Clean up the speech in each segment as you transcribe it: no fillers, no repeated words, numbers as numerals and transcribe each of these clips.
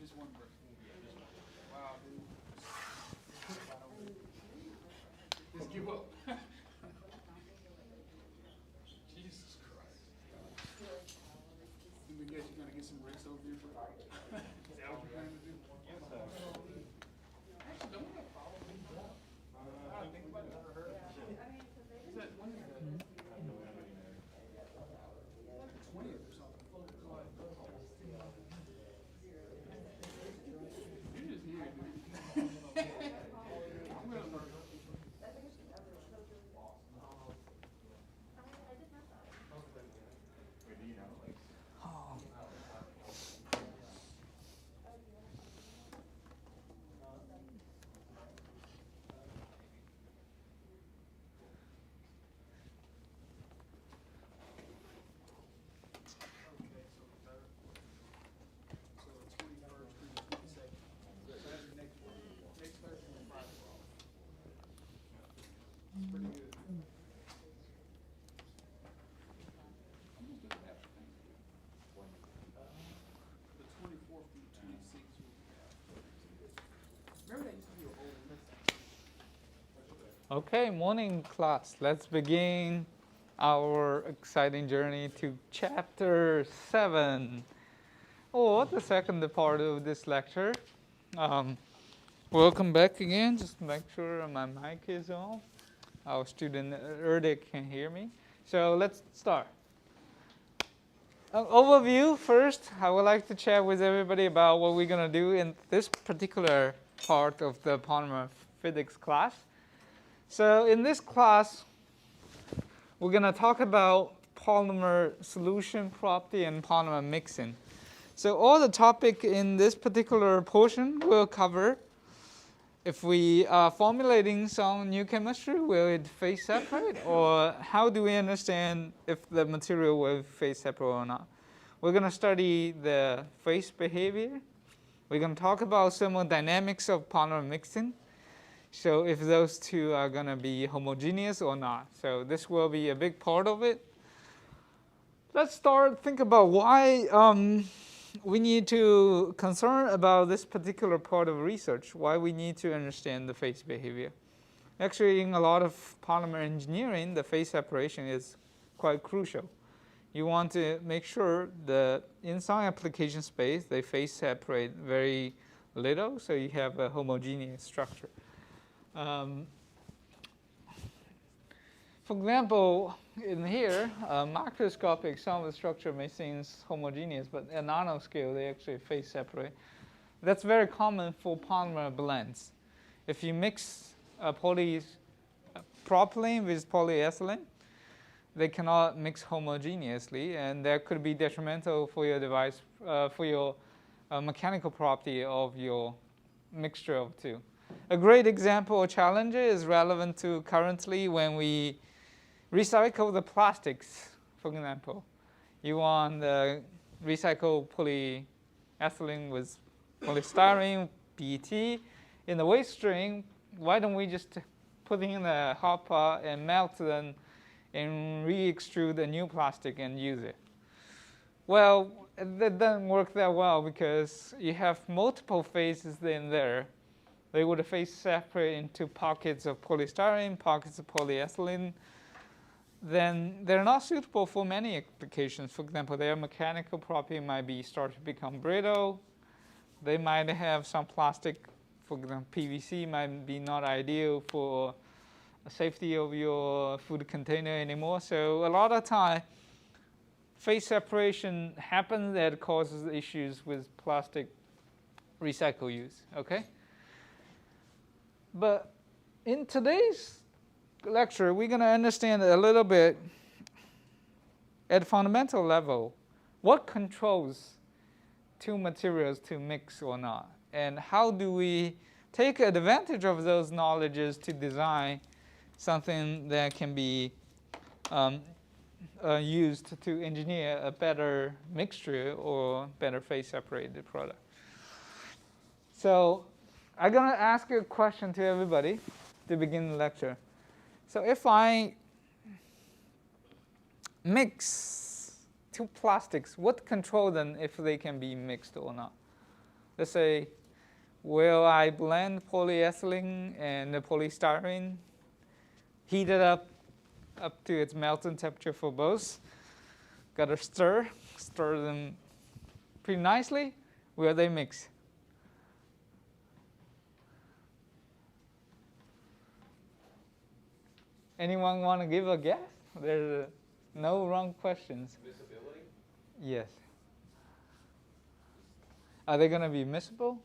Just one person. Wow, dude. Just give up. Jesus Christ. You guess you're gonna get some rest over here? Is that what you're planning to do? Actually, don't we follow me? I think about it. Never heard. Is that when is that? Like the 20th or something. You're just here, dude. I'm gonna learn. Okay, morning class. Let's begin our exciting journey to chapter 7, or the second part of this lecture. Welcome back again. Just make sure my mic is on. Our student Erdic can hear me. So let's start. Overview first. I would like to chat with everybody about what we're going to do in this particular part of the polymer physics class. So in this class, we're going to talk about polymer solution property and polymer mixing. So all the topic in this particular portion will cover. If we are formulating some new chemistry, will it phase separate? Or how do we understand if the material will phase separate or not? We're going to study the phase behavior. We're going to talk about thermodynamics of polymer mixing. So if those two are going to be homogeneous or not. So this will be a big part of it. Let's think about why we need to concern about this particular part of research, why we need to understand the phase behavior. Actually, in a lot of polymer engineering, the phase separation is quite crucial. You want to make sure that in some application space, they phase separate very little, so you have a homogeneous structure. For example, in here, macroscopic, some of the structure may seem homogeneous, but at nanoscale, they actually phase separate. That's very common for polymer blends. If you mix propylene with polyethylene, they cannot mix homogeneously, and that could be detrimental for your device, for your mechanical property of your mixture of two. A great example or challenge is relevant to currently when we recycle the plastics, for example. You want to recycle polyethylene with polystyrene, PET. In the waste stream, why don't we just put it in a hot pot and melt them and re-extrude a new plastic and use it? Well, that doesn't work that well because you have multiple phases in there. They would phase separate into pockets of polystyrene, pockets of polyethylene. Then they're not suitable for many applications. For example, their mechanical property might start to become brittle. They might have some plastic, for example, PVC might be not ideal for safety of your food container anymore. So a lot of time, phase separation happens that causes issues with plastic recycle use. Okay. But in today's lecture, we're going to understand a little bit at fundamental level what controls two materials to mix or not, and how do we take advantage of those knowledges to design something that can be used to engineer a better mixture or better phase separated product. So I'm going to ask a question to everybody to begin the lecture. So if I mix two plastics, what control them if they can be mixed or not? let's say, will I blend polyethylene and the polystyrene, heat it up to its melting temperature for both, got to stir them pretty nicely. Will they mix? Anyone want to give a guess? There's no wrong questions. Miscibility? Yes. Are they going to be miscible?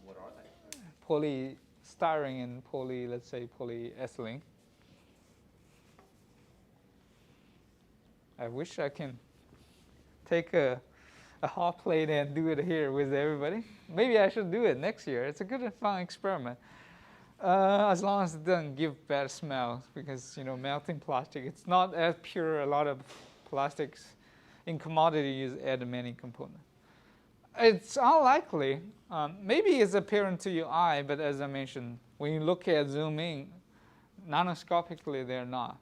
What are they? Polystyrene and let's say polyethylene. I wish I can take a hot plate and do it here with everybody. Maybe I should do it next year. It's a good and fun experiment. As long as it doesn't give bad smells, because melting plastic, it's not as pure. A lot of plastics in commodities add many components. It's unlikely. Maybe it's apparent to your eye, but as I mentioned, when you look at zoom in, nanoscopically they're not.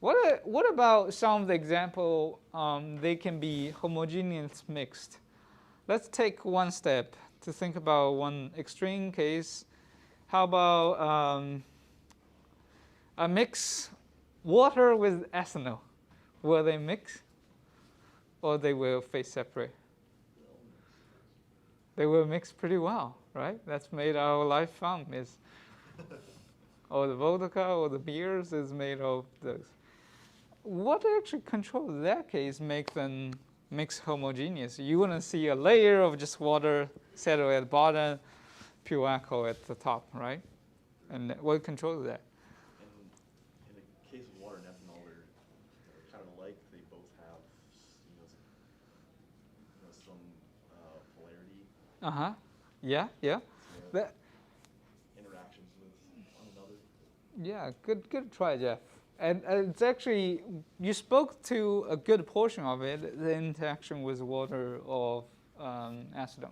What about some of the example? They can be homogeneous mixed. Let's take one step to think about one extreme case. How about I mix water with ethanol? Will they mix, or they will phase separate? They will mix pretty well, right? That's made our life fun. Or the vodka or the beers is made of those. What actually controls that case make them mix homogeneous? You wouldn't see a layer of just water settle at the bottom, pure alcohol at the top, right? And what controls that? In the case of water and ethanol, they're kind of alike. They both have some polarity. Yeah. That, interactions with one another. yeah, good try, Jeff. And it's actually, you spoke to a good portion of it, the interaction with water of acetone.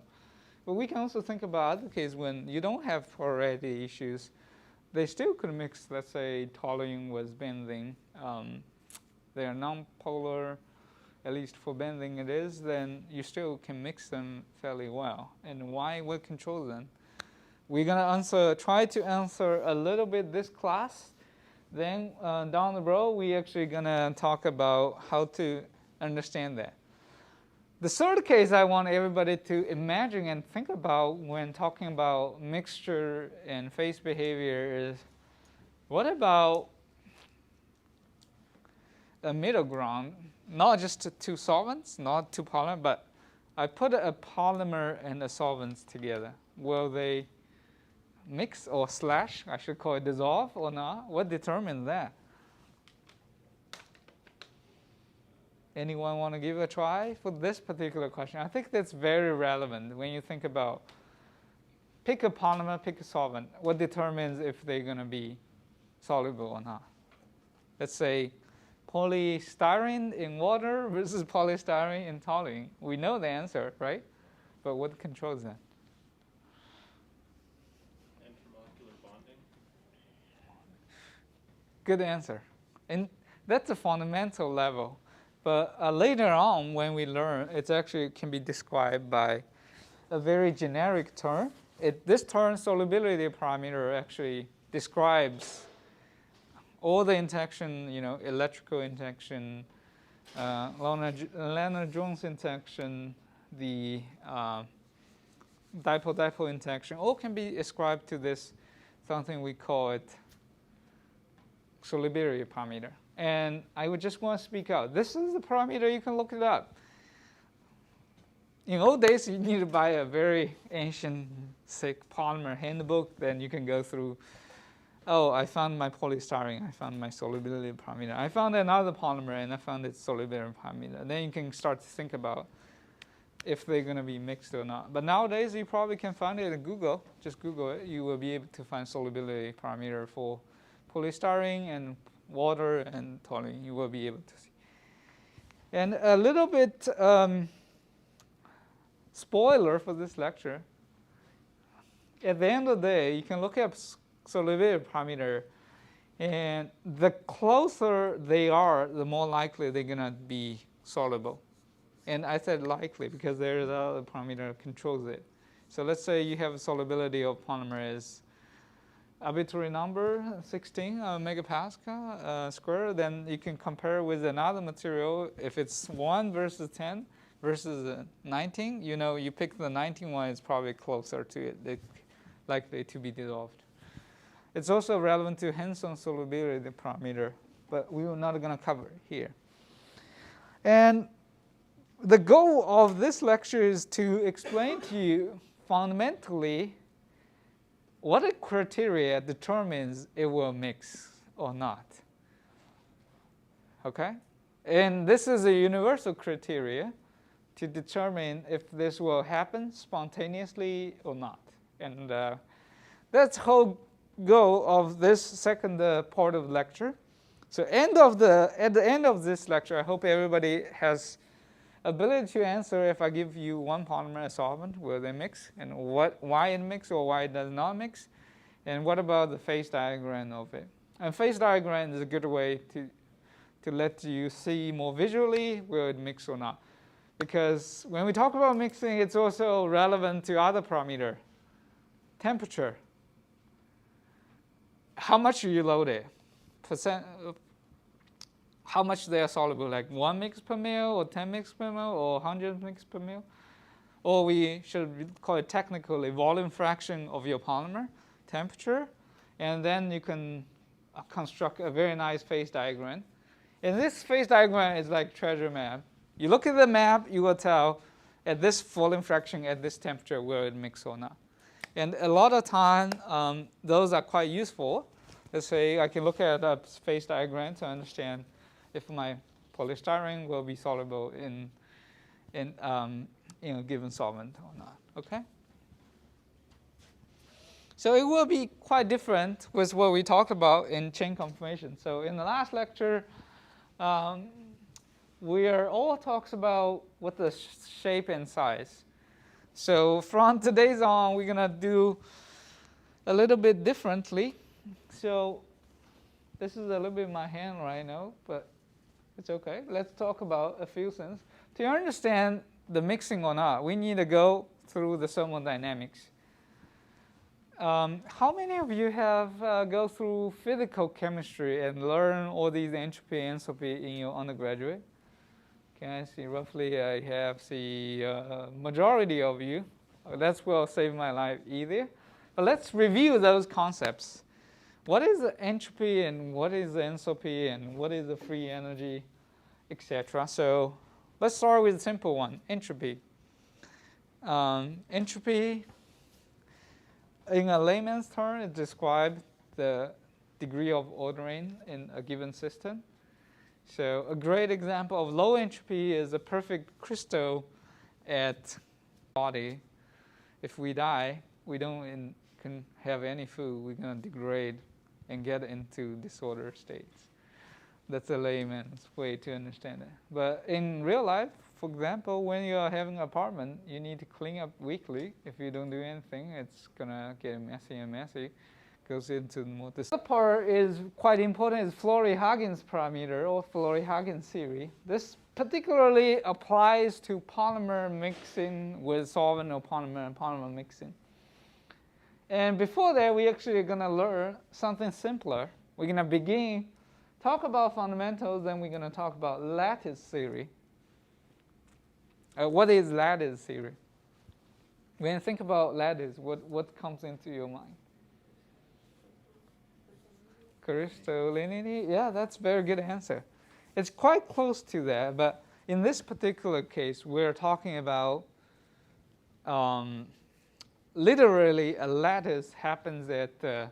But we can also think about other cases when you don't have polarity issues. They still could mix, let's say, toluene with benzene. They are non-polar, at least for benzene it is, then you still can mix them fairly well. And why will control them? We're going to try to answer a little bit this class. Then down the road, we're actually going to talk about how to understand that. The third case I want everybody to imagine and think about when talking about mixture and phase behavior is, what about a middle ground? Not just two solvents, not two polymers, but I put a polymer and a solvents together. Will they mix or slash, I should call it dissolve or not? What determines that? Anyone want to give a try for this particular question? I think that's very relevant when you think about pick a polymer, pick a solvent. What determines if they're going to be soluble or not? Let's say polystyrene in water versus polystyrene in toluene. We know the answer, right? But what controls that? Intermolecular bonding. Good answer. And that's a fundamental level. But later on, when we learn, it actually can be described by a very generic term. This term, solubility parameter, actually describes all the interaction, electrical interaction, Lennard-Jones interaction, the dipole-dipole interaction, all can be ascribed to this, something we call it solubility parameter. And I would just want to speak out. This is the parameter, you can look it up. In old days, you need to buy a very ancient, thick polymer handbook. Then you can go through, oh, I found my polystyrene, I found my solubility parameter. I found another polymer, and I found its solubility parameter. And then you can start to think about if they're going to be mixed or not. But nowadays, you probably can find it in Google. Just Google it. You will be able to find solubility parameter for polystyrene and water and toluene. You will be able to see. And a little bit spoiler for this lecture. At the end of the day, you can look up solubility parameter, and the closer they are, the more likely they're going to be soluble. And I said likely because there is another parameter that controls it. So let's say you have a solubility of polymer is arbitrary number, 16 megapascal square, then you can compare with another material. If it's 1 versus 10 versus 19, you know, you pick the 19 one, it's probably closer to it. They're likely to be dissolved. It's also relevant to Henson solubility parameter, but we're not going to cover it here. And the goal of this lecture is to explain to you fundamentally what a criteria determines it will mix or not. Okay? And this is a universal criteria to determine if this will happen spontaneously or not. And that's the whole goal of this second part of the lecture. So at the end of this lecture, I hope everybody has ability to answer if I give you one polymer as solvent, will they mix, and why it mix or why it does not mix, and what about the phase diagram of it. And phase diagram is a good way to let you see more visually will it mix or not. Because when we talk about mixing, it's also relevant to other parameter. Temperature. How much you load it. How much they are soluble, like 1 mix per mil or 10 mix per mil or 100 mix per mil. Or we should call it technically volume fraction of your polymer, temperature. And then you can construct a very nice phase diagram. And this phase diagram is like treasure map. You look at the map, you will tell at this volume fraction, at this temperature, will it mix or not. And a lot of time, those are quite useful. Let's say I can look at a phase diagram to understand if my polystyrene will be soluble in a given solvent or not. Okay? So it will be quite different with what we talked about in chain conformation. So in the last lecture, we are all talks about what the shape and size. So from today's on, we're gonna do a little bit differently. So this is a little bit my hand right now, but it's okay. Let's talk about a few things. To understand the mixing or not, we need to go through the thermodynamics. How many of you have go through physical chemistry and learn all these entropy and enthalpy in your undergraduate? Can I see roughly I have the majority of you. That will save my life easier. But let's review those concepts. What is the entropy and what is the enthalpy and what is the free energy, etc. So let's start with a simple one, entropy. Entropy, in a layman's term, it describes the degree of ordering in a given system. So a great example of low entropy is a perfect crystal at body. If we die, we don't can have any food. We're going to degrade and get into disorder states. That's a layman's way to understand it. But in real life, for example, when you are having an apartment, you need to clean up weekly. If you don't do anything, it's going to get messy and messy. Goes into more. The other part is quite important is Flory-Huggins parameter or Flory-Huggins theory. This particularly applies to polymer mixing with solvent or polymer and polymer mixing. And before that, we're actually going to learn something simpler. We're going to begin talk about fundamentals, then we're going to talk about lattice theory. What is lattice theory? When you think about lattice, what comes into your mind? Crystallinity? Yeah, that's a very good answer. It's quite close to that, but in this particular case, we're talking about literally a lattice happens at the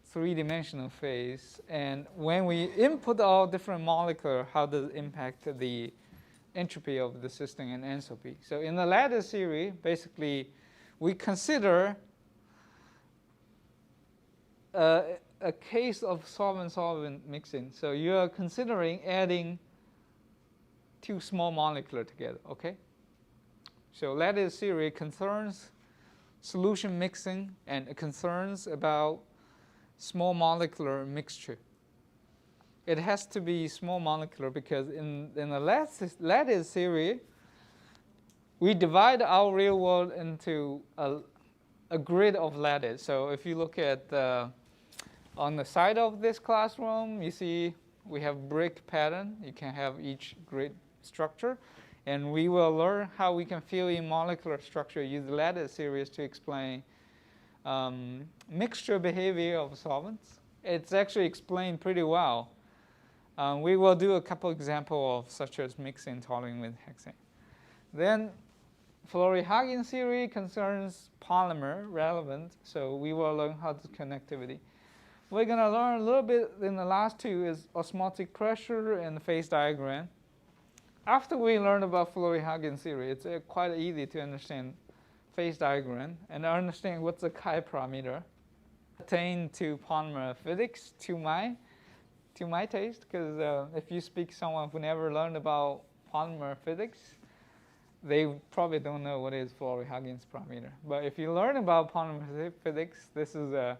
three-dimensional phase, and when we input all different molecules, how does it impact the entropy of the system and enthalpy? So in the lattice theory, basically, we consider a case of solvent-solvent mixing. So you are considering adding two small molecules together, okay? So lattice theory concerns solution mixing and it concerns about small molecular mixture. It has to be small molecular because in the lattice theory, we divide our real world into a grid of lattice. So if you look at on the side of this classroom, you see we have brick pattern. You can have each grid structure. And we will learn how we can fill in molecular structure, use lattice series to explain mixture behavior of solvents. It's actually explained pretty well. We will do a couple examples of such as mixing toluene with hexane. Then Flory-Hagen theory concerns polymer relevant, so we will learn how to connectivity. We're going to learn a little bit in the last two is osmotic pressure and phase diagram. After we learn about Flory-Hagen theory, it's quite easy to understand phase diagram and understand what's the chi parameter. Attain to polymer physics to my taste, because if you speak to someone who never learned about polymer physics, they probably don't know what is Flory-Hagen's parameter. But if you learn about polymer physics, this is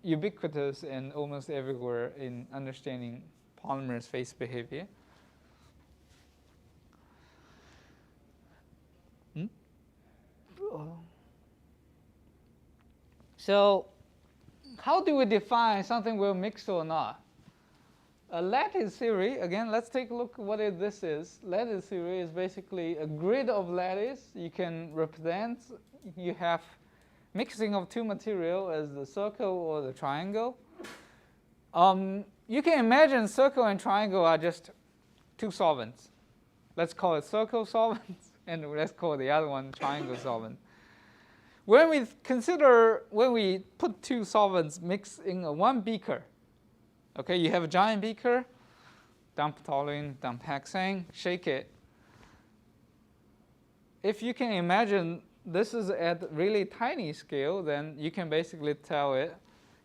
ubiquitous and almost everywhere in understanding polymers' phase behavior. So how do we define something will mix or not? A lattice theory, again, let's take a look at what this is. Lattice theory is basically a grid of lattice. You can represent, you have mixing of two materials as the circle or the triangle. You can imagine circle and triangle are just two solvents. Let's call it circle solvents, and let's call the other one triangle solvent. When we put two solvents mixed in one beaker, okay, you have a giant beaker, dump toluene, dump hexane, shake it. If you can imagine this is at really tiny scale, then you can basically tell it,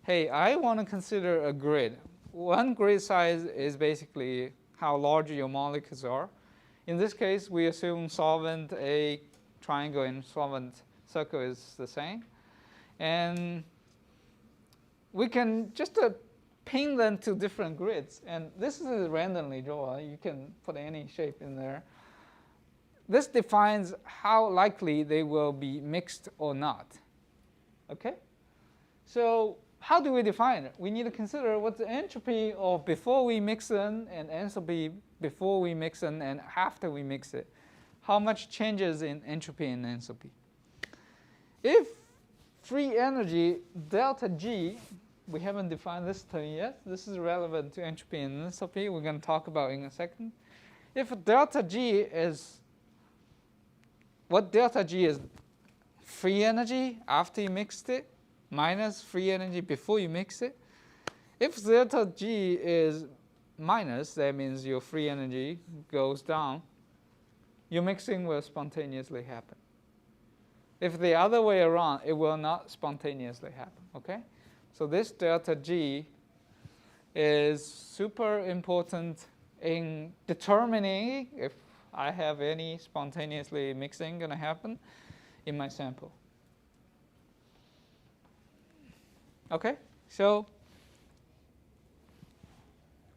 hey, I want to consider a grid. One grid size is basically how large your molecules are. In this case, we assume solvent A, triangle, and solvent circle is the same. And we can just pin them to different grids. And this is randomly drawn. You can put any shape in there. This defines how likely they will be mixed or not. Okay? So how do we define it? We need to consider what's the entropy of before we mix them and enthalpy before we mix them and after we mix it. How much changes in entropy and enthalpy? If free energy delta G, we haven't defined this term yet. This is relevant to entropy and enthalpy. We're going to talk about in a second. If delta G is, what delta G is? Free energy after you mixed it minus free energy before you mix it. If delta G is minus, that means your free energy goes down. Your mixing will spontaneously happen. If the other way around, it will not spontaneously happen. Okay? So this delta G is super important in determining if I have any spontaneously mixing going to happen in my sample. Okay? So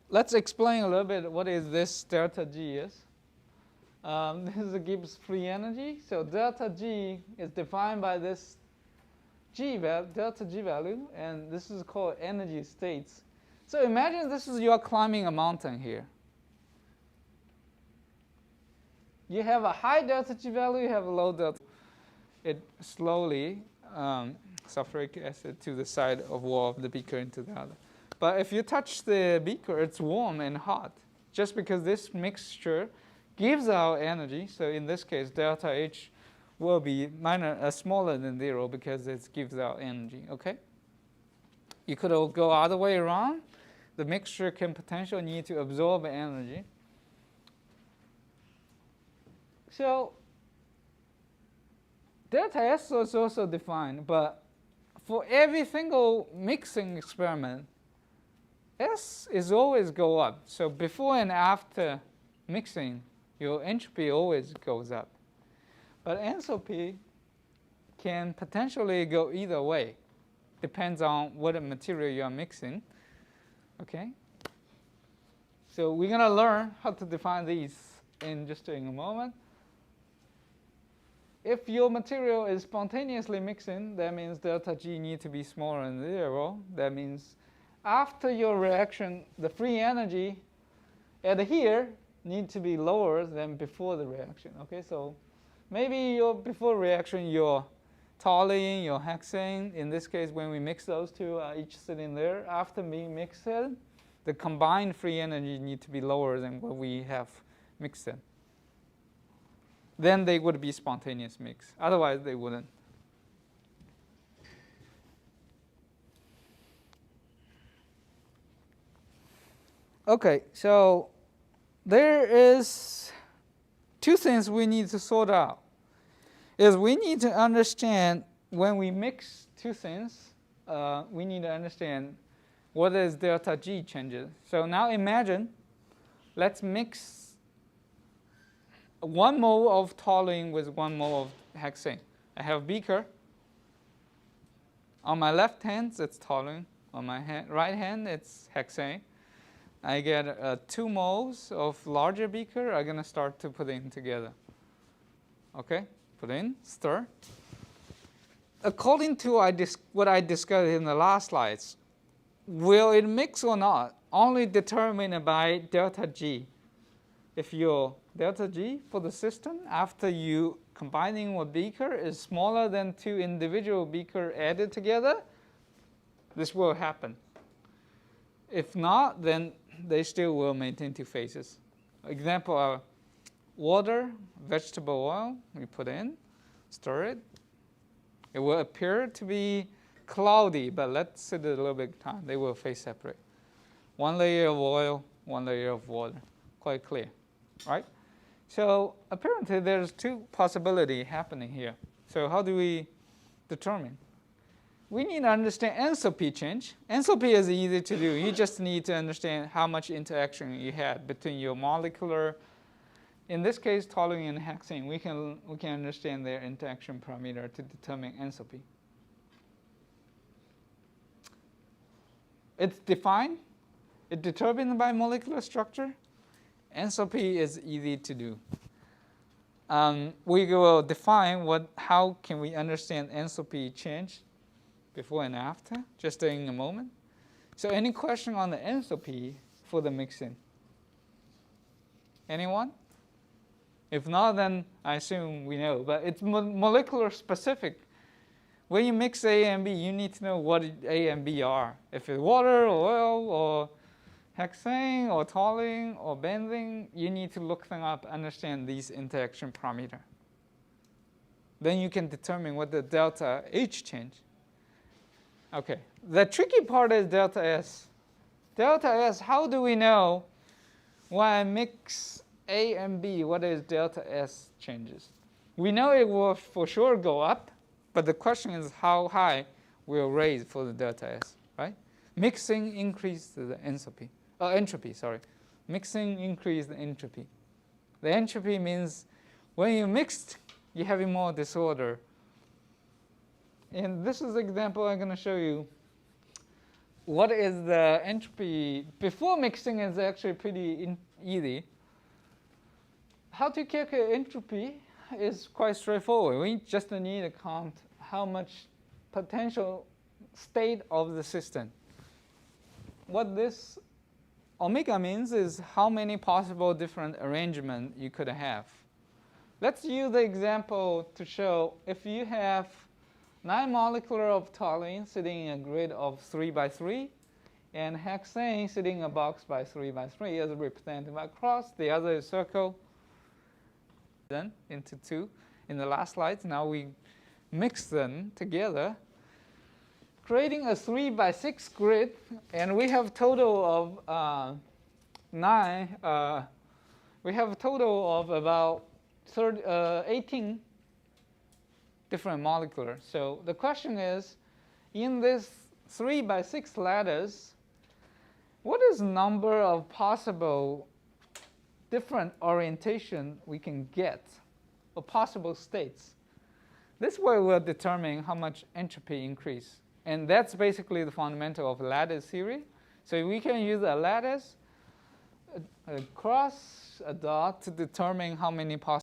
let's explain a little bit what is this delta G is. This is a Gibbs free energy. So delta G is defined by this delta G value, and this is called energy states. So imagine this is you are climbing a mountain here. You have a high delta G value, you have a low delta. It slowly sulfuric acid to the side of wall of the beaker into the other. But if you touch the beaker, it's warm and hot, just because this mixture gives out energy. So in this case, delta H will be smaller than 0 because it gives out energy. Okay? You could go other way around. The mixture can potentially need to absorb energy. So delta S is also defined, but for every single mixing experiment, S is always go up. So before and after mixing, your entropy always goes up. But enthalpy can potentially go either way. Depends on what material you are mixing. Okay? So we're going to learn how to define these in just a moment. if your material is spontaneously mixing, that means delta G need to be smaller than 0. That means after your reaction, the free energy at here need to be lower than before the reaction. Okay, so maybe before reaction, your toluene, your hexane, in this case, when we mix those two, each sitting there, after being mixed, the combined free energy need to be lower than what we have mixed in. Then they would be spontaneous mix. Otherwise, they wouldn't. Okay, so there is two things we need to sort out. Is we need to understand when we mix two things, we need to understand what is delta G changes. So now imagine, let's mix 1 mole of toluene with 1 mole of hexane. I have a beaker. On my left hand, it's toluene. On my right hand, it's hexane. I get 2 moles of larger beaker. I'm going to start to put in together. Okay, put in, stir. According to what I discussed in the last slides, will it mix or not? Only determined by delta G. If your delta G for the system after you combining with beaker is smaller than 2 individual beaker added together, this will happen. If not, then they still will maintain 2 phases. Example, water, vegetable oil, we put in, stir it. It will appear to be cloudy, but let's sit it a little bit time. They will phase separate. 1 layer of oil, 1 layer of water. Quite clear, right? So apparently there's 2 possibilities happening here. So how do we determine? We need to understand enthalpy change. Enthalpy is easy to do. You just need to understand how much interaction you had between your molecular, in this case, toluene and hexane. We can understand their interaction parameter to determine enthalpy. It's defined. It's determined by molecular structure. Enthalpy is easy to do. We will define how can we understand enthalpy change before and after, just in a moment. So any question on the enthalpy for the mixing? Anyone? If not, then I assume we know. But it's molecular specific. When you mix A and B, you need to know what A and B are. If it's water or oil or hexane or toluene or benzene, you need to look them up, understand these interaction parameter. Then you can determine what the delta H change. Okay, the tricky part is delta S. Delta S, how do we know when I mix A and B, what is delta S changes? We know it will for sure go up, but the question is how high will raise for the delta S, right? Mixing increases the entropy, sorry. Mixing increases the entropy. The entropy means when you mixed, you're having more disorder. And this is the example I'm going to show you. What is the entropy? Before mixing is actually pretty easy. How to calculate entropy is quite straightforward. We just need to count how much potential state of the system. What this omega means is how many possible different arrangements you could have. Let's use the example to show if you have 9 molecular of toluene sitting in a grid of 3 by 3, and hexane sitting in a box by 3 by 3 as represented by cross. The other is circle. Then into 2. In the last slides, now we mix them together, creating a 3 by 6 grid, and we have a total of 9. We have a total of about 18 different molecular. So the question is, in this 3 by 6 lattice, what is the number of possible different orientation we can get, or possible states? This way we'll determine how much entropy increase. And that's basically the fundamental of lattice theory. So we can use a lattice, a cross, a dot to determine how many possible